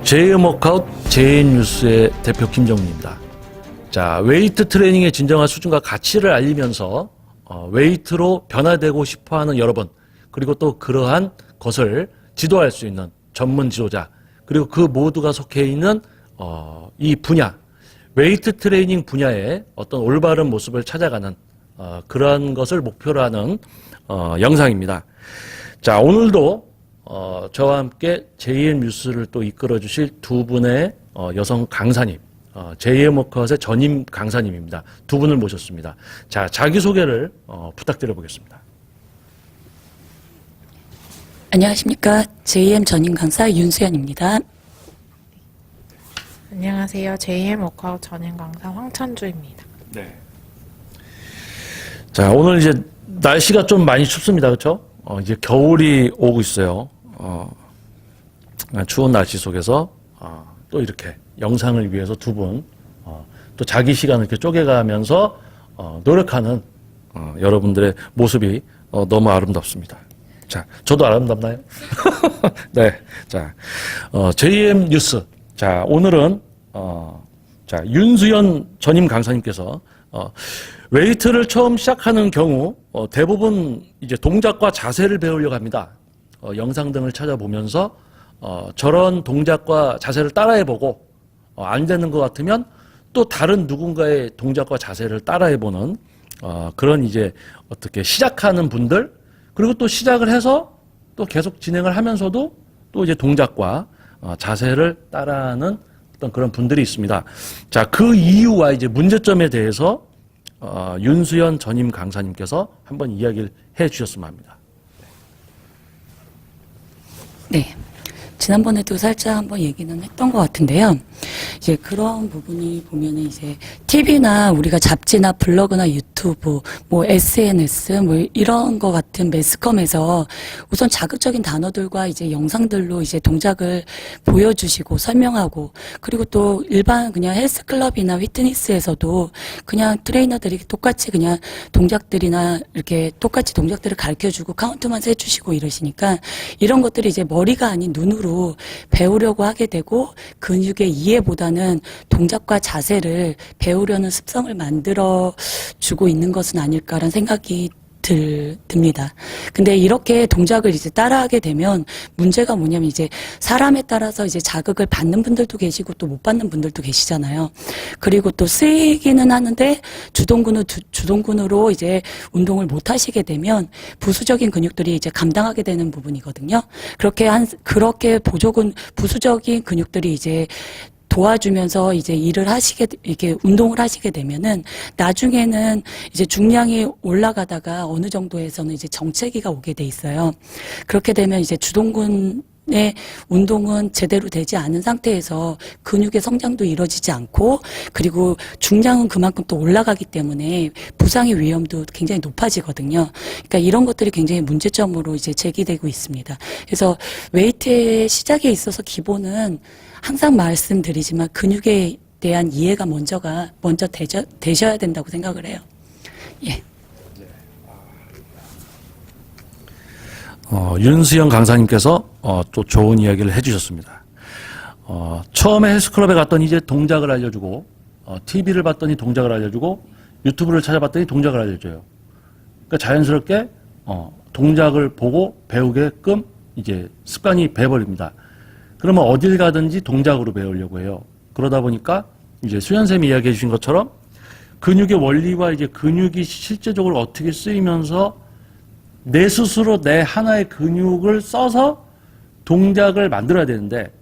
JM 워크아웃 JN 뉴스의 대표 김정민입니다. 자, 웨이트 트레이닝의 진정한 수준과 가치를 알리면서 웨이트로 변화되고 싶어하는 여러분, 그리고 또 그러한 것을 지도할 수 있는 전문 지도자, 그리고 그 모두가 속해 있는 이 분야, 웨이트 트레이닝 분야의 어떤 올바른 모습을 찾아가는 그러한 것을 목표로 하는 영상입니다. 자, 오늘도 저와 함께 JM 뉴스를 또 이끌어 주실 두 분의 여성 강사님, JM 워크아웃의 전임 강사님입니다. 두 분을 모셨습니다. 자, 자기소개를 부탁드려 보겠습니다. 안녕하십니까. JM 전임 강사 윤수연입니다. 안녕하세요. JM 워크아웃 전임 강사 황찬주입니다. 네. 자, 오늘 이제 날씨가 좀 많이 춥습니다. 그렇죠? 이제 겨울이 오고 있어요. 추운 날씨 속에서 또 이렇게 영상을 위해서 두 분 또 자기 시간을 이렇게 쪼개가면서 노력하는 여러분들의 모습이 너무 아름답습니다. 자, 저도 아름답나요? 네. 자, JM 뉴스. 자, 오늘은 자, 윤수연 전임 강사님께서 웨이트를 처음 시작하는 경우 대부분 이제 동작과 자세를 배우려고 합니다. 영상 등을 찾아보면서 저런 동작과 자세를 따라해보고 안 되는 것 같으면 또 다른 누군가의 동작과 자세를 따라해보는 그런 이제 어떻게 시작하는 분들, 그리고 또 시작을 해서 또 계속 진행을 하면서도 또 이제 동작과 자세를 따라하는 어떤 그런 분들이 있습니다. 자, 그 이유와 이제 문제점에 대해서 윤수연 전임 강사님께서 한번 이야기를 해 주셨으면 합니다. 네. 지난번에도 살짝 한번 얘기는 했던 것 같은데요. 이제 그런 부분이 보면은 이제 TV나 우리가 잡지나 블로그나 유튜브, 뭐 SNS, 뭐 이런 거 같은 매스컴에서 우선 자극적인 단어들과 이제 영상들로 이제 동작을 보여주시고 설명하고, 그리고 또 일반 그냥 헬스클럽이나 피트니스에서도 그냥 트레이너들이 똑같이 그냥 동작들이나 이렇게 똑같이 동작들을 가르쳐주고 카운트만 세주시고 이러시니까 이런 것들이 이제 머리가 아닌 눈으로 배우려고 하게 되고 근육의 이해보다는 동작과 자세를 배우려는 습성을 만들어 주고 있는 것은 아닐까라는 생각이 듭니다. 근데 이렇게 동작을 이제 따라하게 되면 문제가 뭐냐면 이제 사람에 따라서 이제 자극을 받는 분들도 계시고 또 못 받는 분들도 계시잖아요. 그리고 또 쓰이기는 하는데 주동근으로 이제 운동을 못 하시게 되면 부수적인 근육들이 이제 감당하게 되는 부분이거든요. 그렇게 부수적인 근육들이 이제 도와주면서 이제 이렇게 운동을 하시게 되면은 나중에는 이제 중량이 올라가다가 어느 정도에서는 이제 정체기가 오게 돼 있어요. 그렇게 되면 이제 주동근의 운동은 제대로 되지 않은 상태에서 근육의 성장도 이루어지지 않고, 그리고 중량은 그만큼 또 올라가기 때문에 부상의 위험도 굉장히 높아지거든요. 그러니까 이런 것들이 굉장히 문제점으로 이제 제기되고 있습니다. 그래서 웨이트의 시작에 있어서 기본은 항상 말씀드리지만 근육에 대한 이해가 먼저 되셔야 된다고 생각을 해요. 예. 윤수연 강사님께서 또 좋은 이야기를 해주셨습니다. 처음에 헬스클럽에 갔더니 이제 동작을 알려주고, TV를 봤더니 동작을 알려주고, 유튜브를 찾아봤더니 동작을 알려줘요. 그러니까 자연스럽게 동작을 보고 배우게끔 이제 습관이 배버립니다. 그러면 어딜 가든지 동작으로 배우려고 해요. 그러다 보니까 이제 수연쌤이 이야기해 주신 것처럼 근육의 원리와 이제 근육이 실제적으로 어떻게 쓰이면서 내 스스로 내 하나의 근육을 써서 동작을 만들어야 되는데,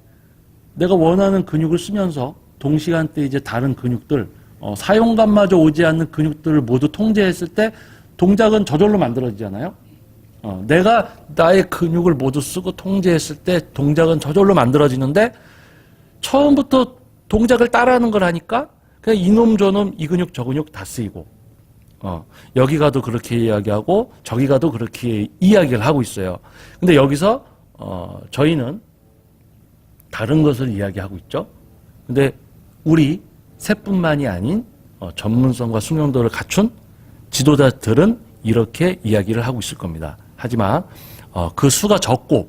내가 원하는 근육을 쓰면서 동시간대 이제 다른 근육들, 사용감마저 오지 않는 근육들을 모두 통제했을 때 동작은 저절로 만들어지잖아요. 내가 나의 근육을 모두 쓰고 통제했을 때 동작은 저절로 만들어지는데, 처음부터 동작을 따라하는 걸 하니까 그냥 이놈 저놈 이 근육 저 근육 다 쓰이고, 여기 가도 그렇게 이야기하고 저기 가도 그렇게 이야기를 하고 있어요. 근데 여기서 저희는 다른 것을 이야기하고 있죠. 근데 우리 셋뿐만이 아닌 전문성과 숙련도를 갖춘 지도자들은 이렇게 이야기를 하고 있을 겁니다. 하지만 그 수가 적고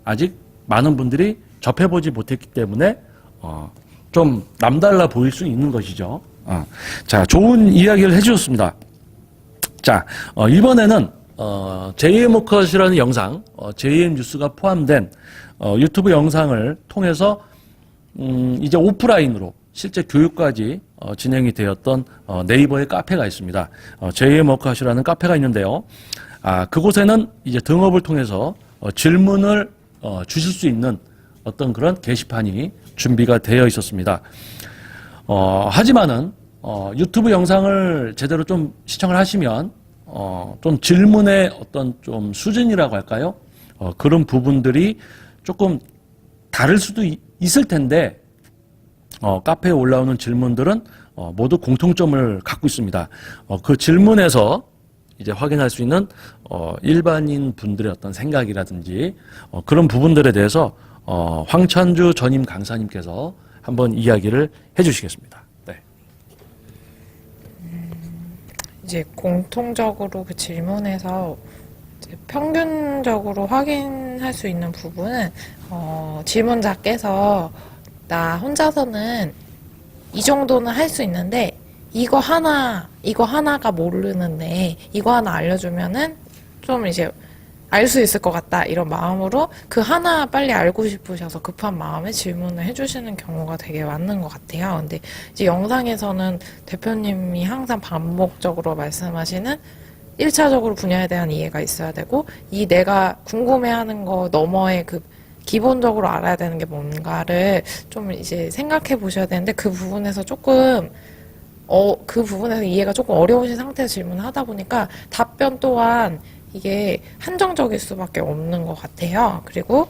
아직 많은 분들이 접해보지 못했기 때문에 좀 남달라 보일 수 있는 것이죠. 자, 좋은 이야기를 해주셨습니다. 자, 이번에는 JM 워컷이라는 영상, JM 뉴스가 포함된 유튜브 영상을 통해서 이제 오프라인으로 실제 교육까지 진행이 되었던 네이버의 카페가 있습니다. JM 워컷이라는 카페가 있는데요. 그곳에는 이제 등업을 통해서 질문을 주실 수 있는 어떤 그런 게시판이 준비가 되어 있었습니다. 하지만은 유튜브 영상을 제대로 좀 시청을 하시면 좀 질문의 어떤 좀 수준이라고 할까요? 그런 부분들이 조금 다를 수도 있을 텐데 카페에 올라오는 질문들은 모두 공통점을 갖고 있습니다. 그 질문에서 이제 확인할 수 있는 일반인 분들의 어떤 생각이라든지 그런 부분들에 대해서 황찬주 전임 강사님께서 한번 이야기를 해주시겠습니다. 네. 이제 공통적으로 그 질문에서 이제 평균적으로 확인할 수 있는 부분은 질문자께서 나 혼자서는 이 정도는 할 수 있는데 이거 하나가 모르는데 이거 하나 알려주면은 좀 이제 알 수 있을 것 같다 이런 마음으로 그 하나 빨리 알고 싶으셔서 급한 마음에 질문을 해주시는 경우가 되게 많은 것 같아요. 근데 이제 영상에서는 대표님이 항상 반복적으로 말씀하시는 1차적으로 분야에 대한 이해가 있어야 되고 이 내가 궁금해하는 거 너머의 그 기본적으로 알아야 되는 게 뭔가를 좀 이제 생각해 보셔야 되는데 그 부분에서 조금 그 부분에서 이해가 조금 어려우신 상태에서 질문을 하다 보니까 답변 또한 이게 한정적일 수밖에 없는 것 같아요. 그리고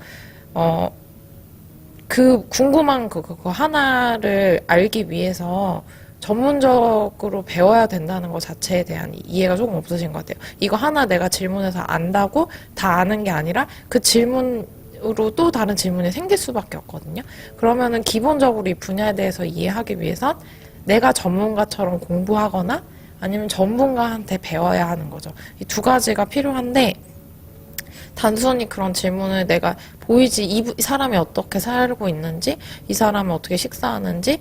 그 궁금한 그거 하나를 알기 위해서 전문적으로 배워야 된다는 것 자체에 대한 이해가 조금 없으신 것 같아요. 이거 하나 내가 질문해서 안다고 다 아는 게 아니라 그 질문으로 또 다른 질문이 생길 수밖에 없거든요. 그러면은 기본적으로 이 분야에 대해서 이해하기 위해선 내가 전문가처럼 공부하거나 아니면 전문가한테 배워야 하는 거죠. 이 두 가지가 필요한데 단순히 그런 질문을 내가 보이지 이 사람이 어떻게 살고 있는지 이 사람이 어떻게 식사하는지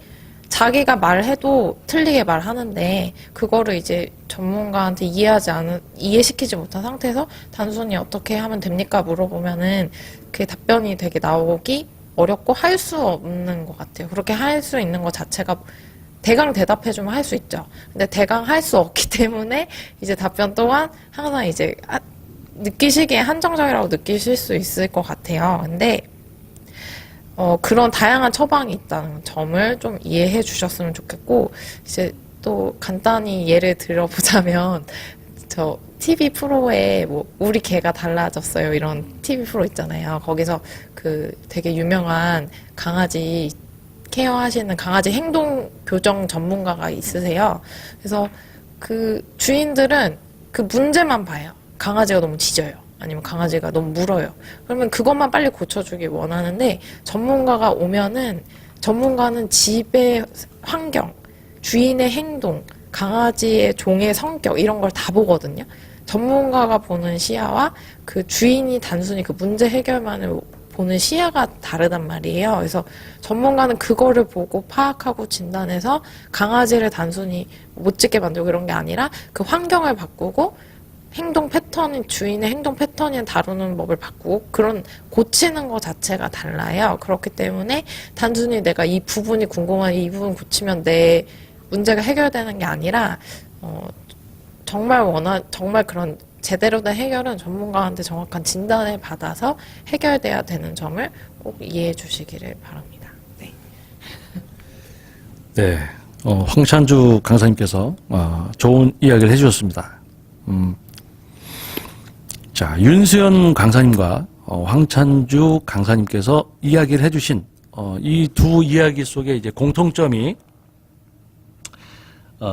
자기가 말해도 틀리게 말하는데 그거를 이제 전문가한테 이해시키지 못한 상태에서 단순히 어떻게 하면 됩니까 물어보면은 그 답변이 되게 나오기 어렵고 할 수 없는 것 같아요. 그렇게 할 수 있는 것 자체가 대강 대답해주면 할 수 있죠. 근데 대강 할 수 없기 때문에 이제 답변 또한 항상 이제 느끼시기에 한정적이라고 느끼실 수 있을 것 같아요. 근데 그런 다양한 처방이 있다는 점을 좀 이해해 주셨으면 좋겠고 이제 또 간단히 예를 들어보자면 저 TV 프로에 뭐 우리 개가 달라졌어요 이런 TV 프로 있잖아요. 거기서 그 되게 유명한 강아지 케어하시는 강아지 행동 교정 전문가가 있으세요. 그래서 그 주인들은 그 문제만 봐요. 강아지가 너무 짖어요. 아니면 강아지가 너무 물어요. 그러면 그것만 빨리 고쳐주길 원하는데 전문가가 오면은 전문가는 집의 환경, 주인의 행동, 강아지의 종의 성격 이런 걸 다 보거든요. 전문가가 보는 시야와 그 주인이 단순히 그 문제 해결만을 보는 시야가 다르단 말이에요. 그래서 전문가는 그거를 보고 파악하고 진단해서 강아지를 단순히 못 짖게 만들고 이런 게 아니라 그 환경을 바꾸고 행동 패턴이 주인의 행동 패턴을 다루는 법을 바꾸고 그런 고치는 것 자체가 달라요. 그렇기 때문에 단순히 내가 이 부분이 궁금한 이 부분 고치면 내 문제가 해결되는 게 아니라 정말 그런 제대로 된 해결은 전문가한테 정확한 진단을 받아서 해결돼야 되는 점을 꼭 이해해 주시기를 바랍니다. 네. 네. 황찬주 강사님께서 좋은 이야기를 해주셨습니다. 자, 윤수연 강사님과 황찬주 강사님께서 이야기를 해주신 이 두 이야기 속에 이제 공통점이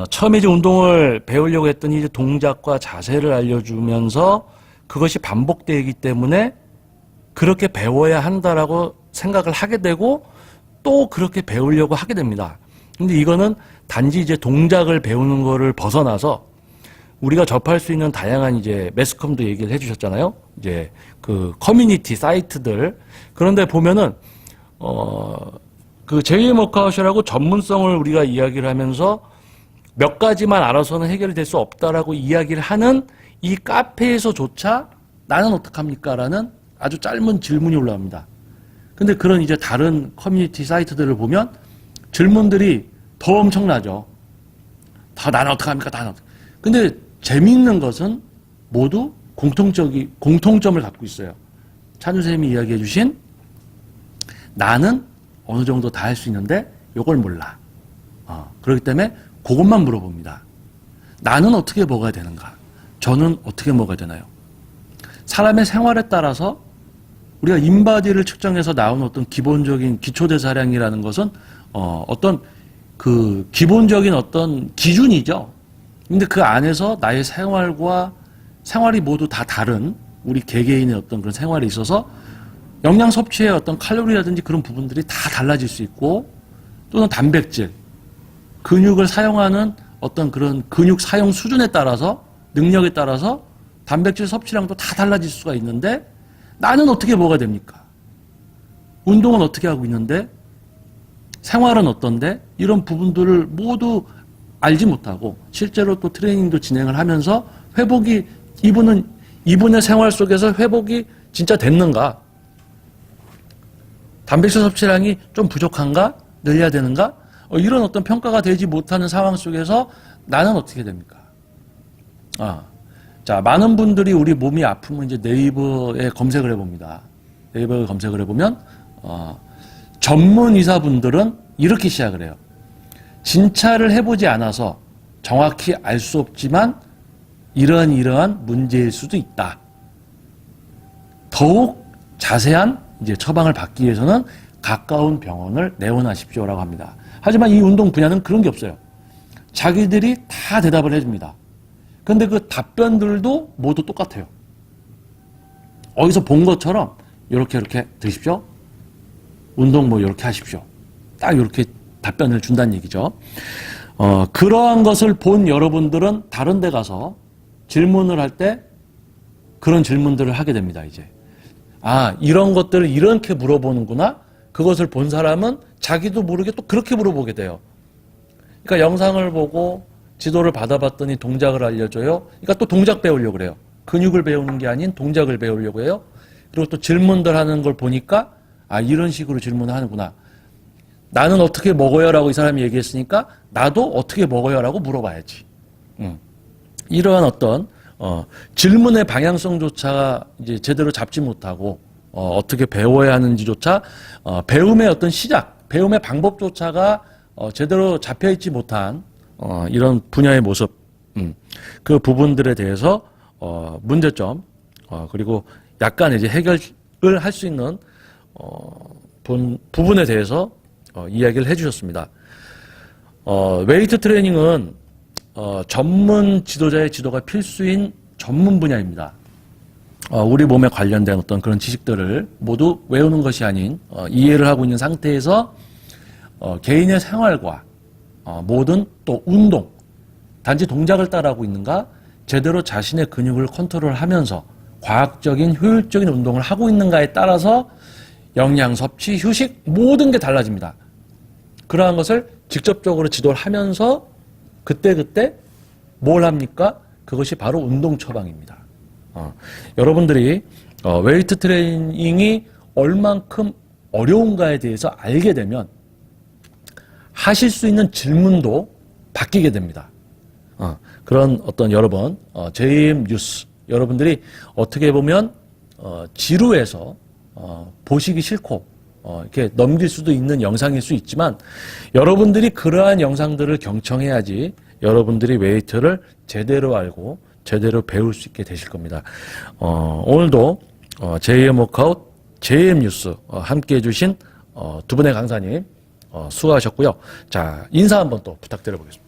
처음에 이제 운동을 배우려고 했더니 이제 동작과 자세를 알려주면서 그것이 반복되기 때문에 그렇게 배워야 한다라고 생각을 하게 되고 또 그렇게 배우려고 하게 됩니다. 근데 이거는 단지 이제 동작을 배우는 거를 벗어나서 우리가 접할 수 있는 다양한 이제 매스컴도 얘기를 해주셨잖아요. 이제 그 커뮤니티 사이트들. 그런데 보면은, 그 JM 워크아웃이라고 전문성을 우리가 이야기를 하면서 몇 가지만 알아서는 해결이 될 수 없다라고 이야기를 하는 이 카페에서조차 나는 어떡합니까? 라는 아주 짧은 질문이 올라옵니다. 근데 그런 이제 다른 커뮤니티 사이트들을 보면 질문들이 더 엄청나죠. 다 나는 어떡합니까? 나는 어떡합니까? 근데 재미있는 것은 모두 공통점을 갖고 있어요. 찬우 쌤이 이야기해 주신 나는 어느 정도 다 할 수 있는데 이걸 몰라. 그렇기 때문에 그것만 물어봅니다. 나는 어떻게 먹어야 되는가? 저는 어떻게 먹어야 되나요? 사람의 생활에 따라서 우리가 인바디를 측정해서 나온 어떤 기본적인 기초대사량이라는 것은 어떤 그 기본적인 어떤 기준이죠. 근데 그 안에서 나의 생활이 모두 다 다른 우리 개개인의 어떤 그런 생활에 있어서 영양 섭취의 어떤 칼로리라든지 그런 부분들이 다 달라질 수 있고 또는 단백질, 근육을 사용하는 어떤 그런 근육 사용 수준에 따라서 능력에 따라서 단백질 섭취량도 다 달라질 수가 있는데 나는 어떻게 먹어야 됩니까? 운동은 어떻게 하고 있는데 생활은 어떤데 이런 부분들을 모두 알지 못하고 실제로 또 트레이닝도 진행을 하면서 회복이 이분의 생활 속에서 회복이 진짜 됐는가? 단백질 섭취량이 좀 부족한가? 늘려야 되는가? 이런 어떤 평가가 되지 못하는 상황 속에서 나는 어떻게 됩니까? 자, 많은 분들이 우리 몸이 아프면 이제 네이버에 검색을 해봅니다. 네이버에 검색을 해보면, 전문 의사분들은 이렇게 시작을 해요. 진찰을 해보지 않아서 정확히 알 수 없지만 이러한 문제일 수도 있다. 더욱 자세한 이제 처방을 받기 위해서는 가까운 병원을 내원하십시오라고 합니다. 하지만 이 운동 분야는 그런 게 없어요. 자기들이 다 대답을 해줍니다. 근데 그 답변들도 모두 똑같아요. 어디서 본 것처럼 이렇게 드십시오. 운동 뭐 이렇게 하십시오. 딱 이렇게 답변을 준다는 얘기죠. 그러한 것을 본 여러분들은 다른 데 가서 질문을 할 때 그런 질문들을 하게 됩니다, 이제. 이런 것들을 이렇게 물어보는구나. 그것을 본 사람은 자기도 모르게 또 그렇게 물어보게 돼요. 그러니까 영상을 보고 지도를 받아봤더니 동작을 알려줘요. 그러니까 또 동작 배우려고 그래요. 근육을 배우는 게 아닌 동작을 배우려고 해요. 그리고 또 질문들 하는 걸 보니까 이런 식으로 질문을 하는구나. 나는 어떻게 먹어요? 라고 이 사람이 얘기했으니까 나도 어떻게 먹어요? 라고 물어봐야지. 이러한 어떤 질문의 방향성조차 이제 제대로 잡지 못하고 어떻게 배워야 하는지조차 배움의 어떤 시작, 배움의 방법조차가 제대로 잡혀있지 못한 이런 분야의 모습, 그 부분들에 대해서 문제점, 그리고 약간 이제 해결을 할 수 있는 부분에 대해서 이야기를 해주셨습니다. 웨이트 트레이닝은 전문 지도자의 지도가 필수인 전문 분야입니다. 우리 몸에 관련된 어떤 그런 지식들을 모두 외우는 것이 아닌 이해를 하고 있는 상태에서 개인의 생활과 모든 또 운동, 단지 동작을 따라하고 있는가, 제대로 자신의 근육을 컨트롤하면서 과학적인 효율적인 운동을 하고 있는가에 따라서 영양 섭취, 휴식 모든 게 달라집니다. 그러한 것을 직접적으로 지도를 하면서 그때 뭘 합니까? 그것이 바로 운동 처방입니다. 여러분들이 웨이트 트레이닝이 얼만큼 어려운가에 대해서 알게 되면 하실 수 있는 질문도 바뀌게 됩니다. 그런 어떤 여러 번 JM 뉴스 여러분들이 어떻게 보면 지루해서 보시기 싫고 이렇게 넘길 수도 있는 영상일 수 있지만 여러분들이 그러한 영상들을 경청해야지 여러분들이 웨이트를 제대로 알고 제대로 배울 수 있게 되실 겁니다. 오늘도 JM 워크아웃, JM 뉴스 함께 해주신 두 분의 강사님 수고하셨고요. 자, 인사 한번 또 부탁드려 보겠습니다.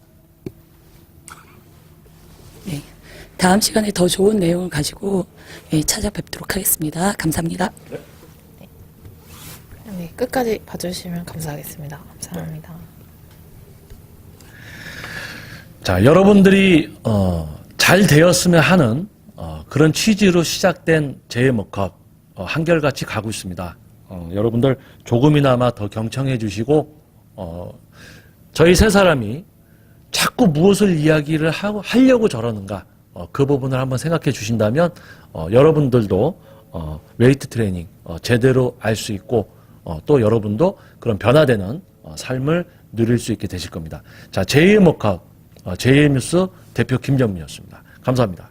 다음 시간에 더 좋은 내용을 가지고 예, 찾아뵙도록 하겠습니다. 감사합니다. 네, 끝까지 봐주시면 감사하겠습니다. 감사합니다. 자, 여러분들이 잘 되었으면 하는 그런 취지로 시작된 제1목합 한결같이 가고 있습니다. 여러분들 조금이나마 더 경청해 주시고 저희 세 사람이 자꾸 무엇을 이야기를 하려고 저러는가 그 부분을 한번 생각해 주신다면 여러분들도 웨이트 트레이닝 제대로 알 수 있고 또 여러분도 그런 변화되는 삶을 누릴 수 있게 되실 겁니다. 자, 제1목합 제1뉴스 대표 김정민이었습니다. 감사합니다.